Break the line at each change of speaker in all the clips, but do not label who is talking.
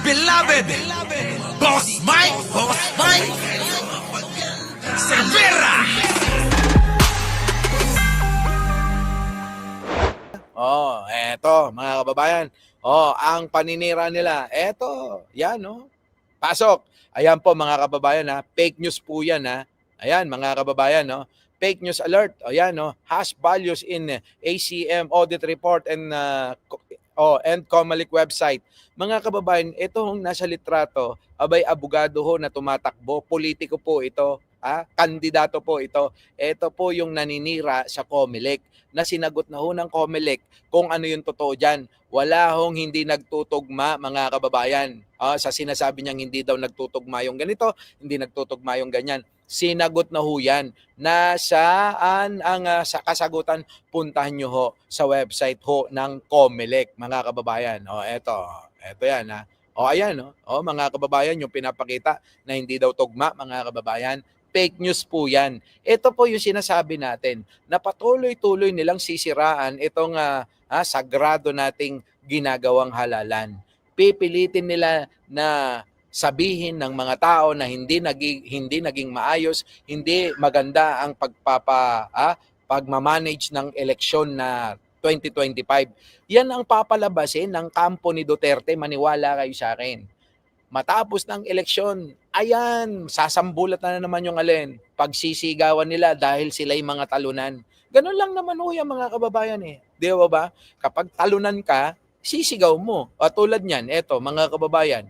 beloved Boss Mike Cervera.
Eto mga kababayan. Ang paninira nila. Eto, yan Pasok. Ayan po mga kababayan fake news po yan Ayan mga kababayan Fake news alert. Ayan hash values in ACM audit report and Comelec website. Mga kababayan, itong nasa litrato, abay abogado ho na tumatakbo, politiko po ito, kandidato po ito. Ito po yung naninira sa Comelec na sinagot na ho ng Comelec kung ano yung totoo dyan. Wala hong hindi nagtutugma mga kababayan. Sa sinasabi niyang hindi daw nagtutugma yung ganito, hindi nagtutugma yung ganyan. Sinagot na ho yan. Nasaan ang sa kasagutan? Puntahan nyo ho sa website ho ng Comelec mga kababayan. Eto yan ayan mga kababayan, yung pinapakita na hindi daw tugma mga kababayan. Fake news po yan. Ito po yung sinasabi natin na patuloy-tuloy nilang sisiraan itong sagrado nating ginagawang halalan. Pipilitin nila na sabihin ng mga tao na hindi naging maayos, hindi maganda ang pagmamanage ng eleksyon na 2025. Yan ang papalabasin ng kampo ni Duterte, maniwala kayo sa akin. Matapos ng eleksyon, ayan, sasambulat na naman yung alin. Pagsisigawan nila dahil sila'y mga talunan. Ganun lang naman ho yung mga kababayan Di ba? Kapag talunan ka, sisigaw mo. Tulad niyan, eto mga kababayan,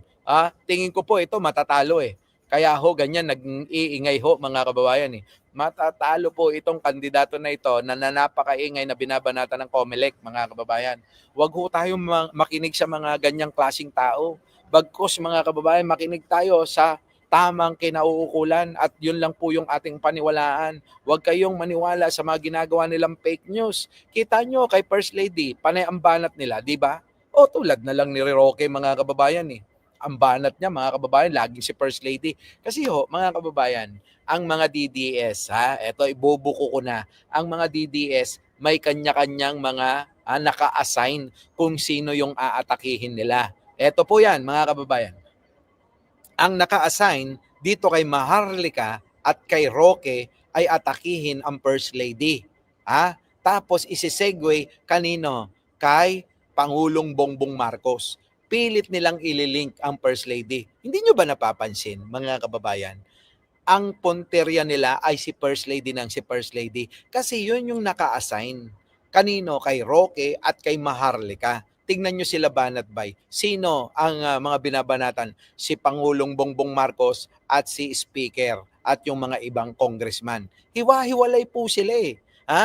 tingin ko po ito matatalo Kaya ho, ganyan, nag-iingay ho mga kababayan Matatalo po itong kandidato na ito na napakaingay na binabanata ng Comelec mga kababayan. Huwag ho tayong makinig sa mga ganyang klaseng tao. Bagkus mga kababayan, makinig tayo sa tamang kinauukulan at yun lang po yung ating paniwalaan. Huwag kayong maniwala sa mga ginagawa nilang fake news. Kita nyo kay First Lady, panay ang banat nila, di ba? Tulad na lang ni Roque mga kababayan Ang banat niya mga kababayan, laging si First Lady. Kasi mga kababayan, ang mga DDS, eto ibubuko ko na, ang mga DDS may kanya-kanyang mga naka-assign kung sino yung aatakihin nila. Eto po yan mga kababayan. Ang naka-assign dito kay Maharlika at kay Roque ay atakihin ang First Lady. Tapos isisegue kanino? Kay Pangulong Bongbong Marcos. Pilit nilang ililink ang First Lady. Hindi nyo ba napapansin mga kababayan? Ang punterya nila ay si First Lady ng si First Lady kasi yun yung naka-assign. Kanino? Kay Roque at kay Maharlika. Tingnan nyo sila banat-bay. Sino ang mga binabanatan? Si Pangulong Bongbong Marcos at si Speaker at yung mga ibang congressman. Hiwa-hiwalay po sila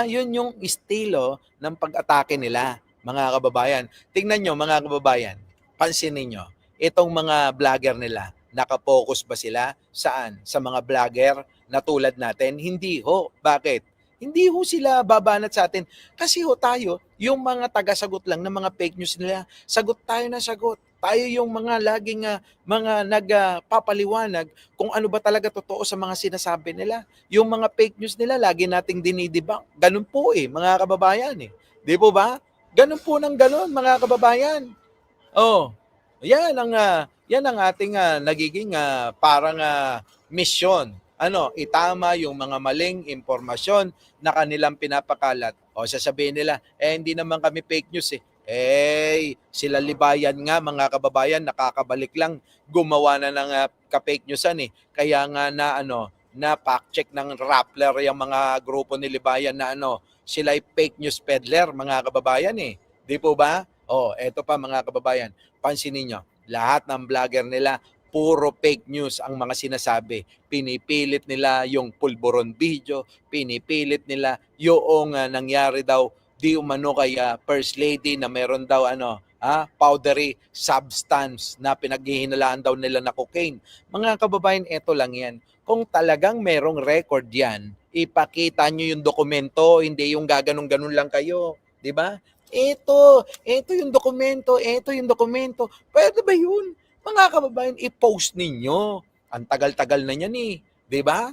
Yun yung estilo ng pag-atake nila, mga kababayan. Tingnan nyo, mga kababayan. Pansinin nyo, itong mga vlogger nila, nakapokus ba sila? Saan? Sa mga vlogger na tulad natin? Hindi ho. Bakit? Hindi ho sila babanat sa atin. Kasi tayo, yung mga taga-sagot lang ng mga fake news nila, sagot tayo na sagot. Tayo yung mga laging mga nagpapaliwanag kung ano ba talaga totoo sa mga sinasabi nila. Yung mga fake news nila, lagi nating dinidibang. Ganun po mga kababayan Di po ba? Ganun po ng ganun, mga kababayan. Yan ang ating nagiging parang misyon. Itama yung mga maling impormasyon na kanilang pinapakalat. Sasabihin nila, hindi naman kami fake news sila Libayan nga mga kababayan, nakakabalik lang, gumawa na ng ka-fake newsan Kaya nga na fact check ng Rappler yung mga grupo ni Libayan na sila ay fake news peddler mga kababayan Di po ba? Eto pa mga kababayan, pansinin nyo, lahat ng vlogger nila, puro fake news ang mga sinasabi. Pinipilit nila yung pulburon video, pinipilit nila yung nangyari daw di umano kay First Lady na meron daw powdery substance na pinaghihinalaan daw nila na cocaine. Mga kababayan, eto lang yan. Kung talagang merong record yan, ipakita nyo yung dokumento, hindi yung gaganong-ganon lang kayo. Di ba? Ito yung dokumento, Pwede ba yun? Mga kababayan, i-post ninyo. Ang tagal-tagal na niyan 'di ba?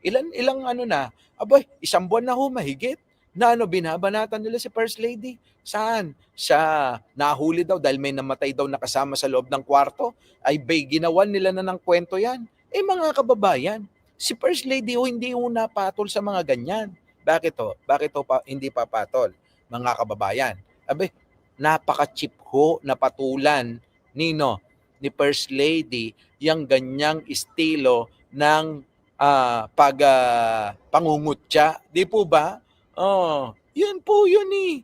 Ilang na? Abay, isang buwan na ho mahigit na binabanatan nila si First Lady. Saan? Siya nahuli daw dahil may namatay daw nakasama sa loob ng kwarto. Ay ginawan nila na ng kwento yan. Mga kababayan, si First Lady hindi napatol sa mga ganyan. Bakit ho? Bakit ho hindi papatol? Mga kababayan. Napaka-cheap ho na patulan ni First Lady yung ganyang estilo ng pangungutya. Di po ba? Yun po yun eh.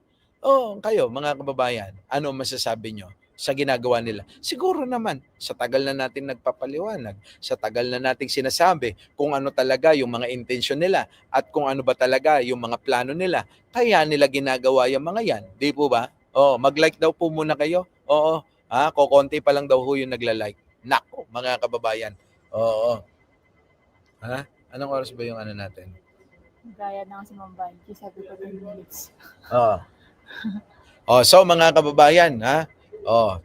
Kayo mga kababayan, ano masasabi nyo sa ginagawa nila? Siguro naman, sa tagal na natin nagpapaliwanag, sa tagal na nating sinasabi kung ano talaga yung mga intensyon nila at kung ano ba talaga yung mga plano nila, kaya nila ginagawa yung mga yan. Di po ba? Mag-like daw po muna kayo. Oo. Kokonti pa lang daw ho yung nagla-like. Nako, mga kababayan. Oo. Anong oras ba yung ano natin?
Gaya ng si Ma'am Banji, sabi ko 10 minutes.
So mga kababayan,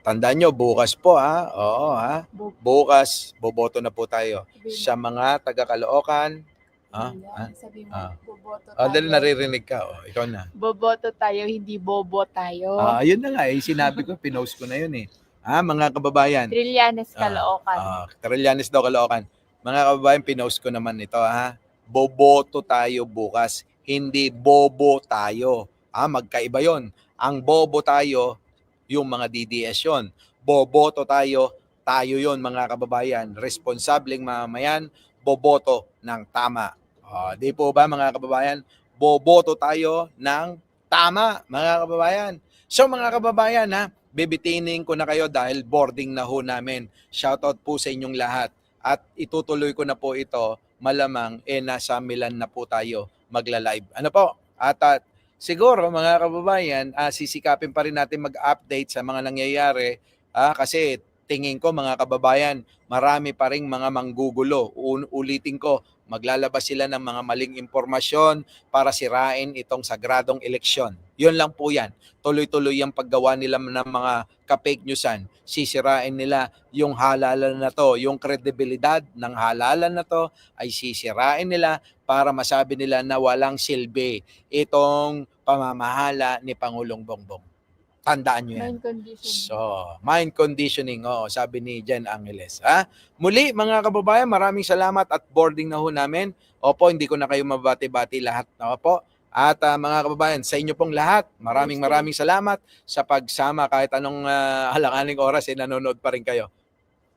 tandaan nyo, bukas po bukas, boboto na po tayo. Sa mga taga-Caloocan,
Sabi mo, boboto tayo.
dahil naririnig ka, ikaw na.
Boboto tayo, hindi bobo tayo.
Ayun na nga, sinabi ko, pinost ko na yun mga kababayan.
Trillanes, Caloocan.
Trillanes daw, Caloocan. Mga kababayan, pinost ko naman ito, boboto tayo bukas, hindi bobo tayo. Magkaiba yon. Ang bobo tayo, yung mga DDS yon. Boboto tayo yon mga kababayan. Responsableng mamamayan, boboto ng tama. Di po ba mga kababayan? Boboto tayo ng tama mga kababayan. So mga kababayan bibitinin ko na kayo dahil boarding na ho namin. Shoutout po sa inyong lahat. At itutuloy ko na po ito, malamang nasa Milan na po tayo magla-live. Ano po? At siguro mga kababayan, sisikapin pa rin natin mag-update sa mga nangyayari kasi tingin ko mga kababayan, marami pa ring mga manggugulo. Ulitin ko, maglalabas sila ng mga maling impormasyon para sirain itong sagradong eleksyon. Yun lang po yan. Tuloy-tuloy yung paggawa nila ng mga ka-fake newsan. Sisirain nila yung halalan na to. Yung kredibilidad ng halalan na to ay sisirain nila para masabi nila na walang silbi itong pamamahala ni Pangulong Bongbong. Tandaan nyo yan.
Mind conditioning.
So, mind conditioning, sabi ni Jen Angeles. Muli, mga kababayan, maraming salamat at boarding na ho namin. Opo, hindi ko na kayo mabati-bati lahat. Opo. At mga kababayan, sa inyo pong lahat, maraming salamat sa pagsama kahit anong halanganing oras, nanonood pa rin kayo.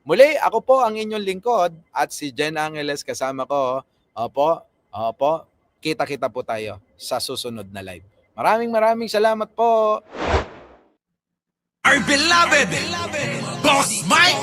Muli, ako po ang inyong lingkod at si Jen Angeles kasama ko. Opo, kita-kita po tayo sa susunod na live. Maraming salamat po.
Our beloved Boss Mike